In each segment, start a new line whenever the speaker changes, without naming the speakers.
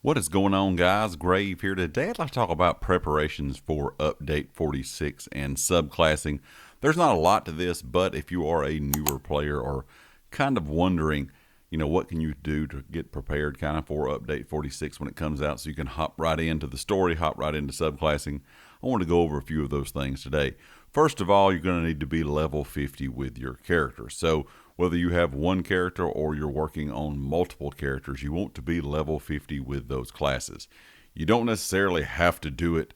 What is going on, guys? Grave here. Today I'd like to talk about preparations for Update 46 and subclassing. There's not a lot to this, but if you are a newer player or kind of wondering, what can you do to get prepared kind of for Update 46 when it comes out so you can hop right into the story, hop right into subclassing, I want to go over a few of those things today. First of all, you're going to need to be level 50 with your character. So whether you have one character or you're working on multiple characters, you want to be level 50 with those classes. You don't necessarily have to do it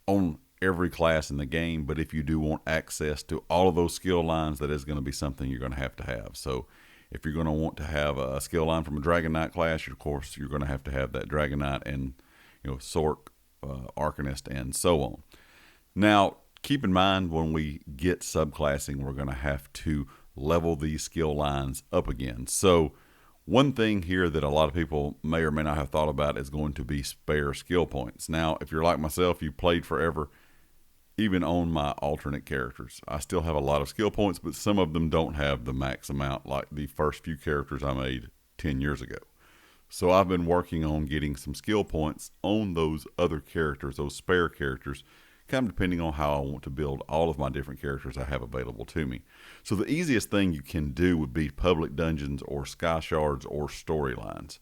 on every class in the game, but if you do want access to all of those skill lines, that is going to be something you're going to have. So if you're going to want to have a skill line from a Dragon Knight class, of course, you're going to have that Dragon Knight and Sorc, Arcanist, and so on. Now, keep in mind when we get subclassing, we're going to have to level these skill lines up again. So one thing here that a lot of people may or may not have thought about is going to be spare skill points. Now, if you're like myself, you played forever, even on my alternate characters, I still have a lot of skill points, but some of them don't have the max amount like the first few characters I made 10 years ago. So I've been working on getting some skill points on those other characters, those spare characters, kind of depending on how I want to build all of my different characters I have available to me. So the easiest thing you can do would be public dungeons or sky shards or storylines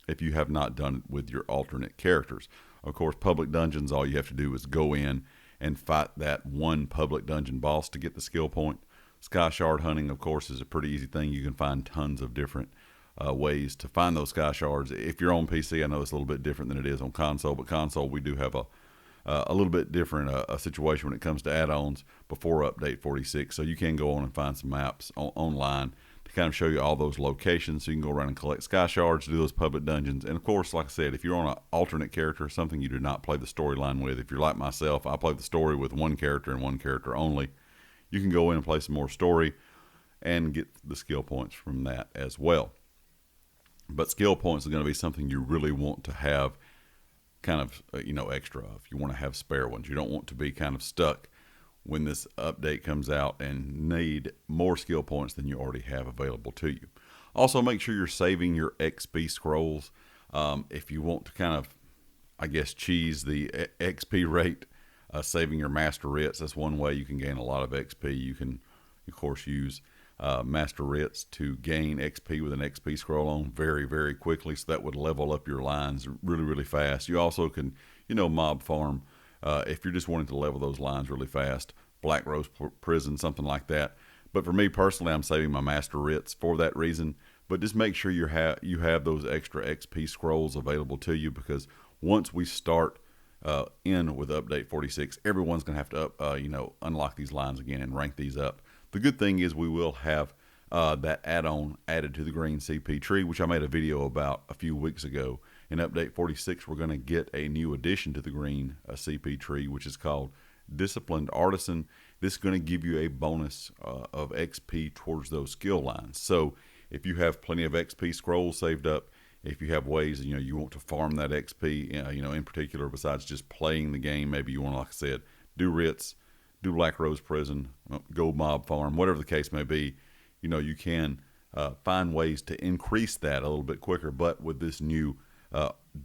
if you have not done it with your alternate characters. Of course, public dungeons, all you have to do is go in and fight that one public dungeon boss to get the skill point. Sky shard hunting, of course, is a pretty easy thing. You can find tons of different ways to find those sky shards. If you're on PC, I know it's a little bit different than it is on console, but console we do have a little bit different a situation when it comes to add-ons before Update 46. So you can go on and find some maps online to kind of show you all those locations. So you can go around and collect sky shards, do those public dungeons. And of course, like I said, if you're on an alternate character, something you do not play the storyline with, if you're like myself, I play the story with one character and one character only, you can go in and play some more story and get the skill points from that as well. But skill points are going to be something you really want to have kind of extra of. You want to have spare ones. You don't want to be kind of stuck when this update comes out and need more skill points than you already have available to you. Also, make sure you're saving your XP scrolls. If you want to kind of, cheese the XP rate, saving your master writs, that's one way you can gain a lot of XP. You can, of course, use master writs to gain XP with an XP scroll on very, very quickly. So that would level up your lines really, really fast. You also can, mob farm if you're just wanting to level those lines really fast. Black Rose Prison, something like that. But for me personally, I'm saving my master writs for that reason. But just make sure you have those extra XP scrolls available to you, because once we start in with Update 46, everyone's going to have to unlock these lines again and rank these up. The good thing is we will have that add-on added to the green CP tree, which I made a video about a few weeks ago. In Update 46, we're going to get a new addition to the green CP tree, which is called Disciplined Artisan. This is going to give you a bonus of XP towards those skill lines. So if you have plenty of XP scrolls saved up, if you have ways you want to farm that XP, in particular, besides just playing the game, maybe you want to, like I said, do writs, do Black Rose Prison, go mob farm, whatever the case may be, you can find ways to increase that a little bit quicker. But with this new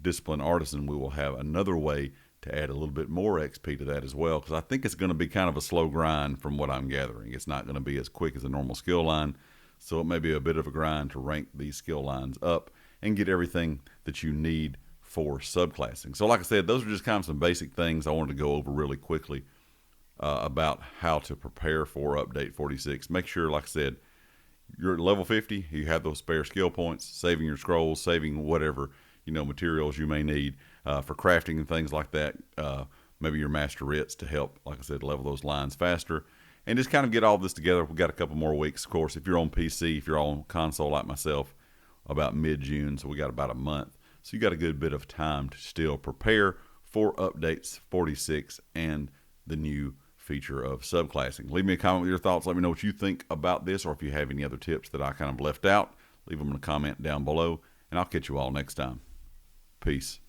Discipline Artisan, we will have another way to add a little bit more XP to that as well, because I think it's going to be kind of a slow grind from what I'm gathering. It's not going to be as quick as a normal skill line, so it may be a bit of a grind to rank these skill lines up and get everything that you need for subclassing. So like I said, those are just kind of some basic things I wanted to go over really quickly about how to prepare for Update 46. Make sure, like I said, you're at level 50, you have those spare skill points, saving your scrolls, saving whatever materials you may need for crafting and things like that. Maybe your master writs to help, like I said, level those lines faster. And just kind of get all this together. We've got a couple more weeks, of course. If you're on PC, if you're on console like myself, about mid-June, so we got about a month. So you got a good bit of time to still prepare for Updates 46 and the new feature of subclassing. Leave me a comment with your thoughts. Let me know what you think about this, or if you have any other tips that I kind of left out, leave them in a comment down below, and I'll catch you all next time. Peace.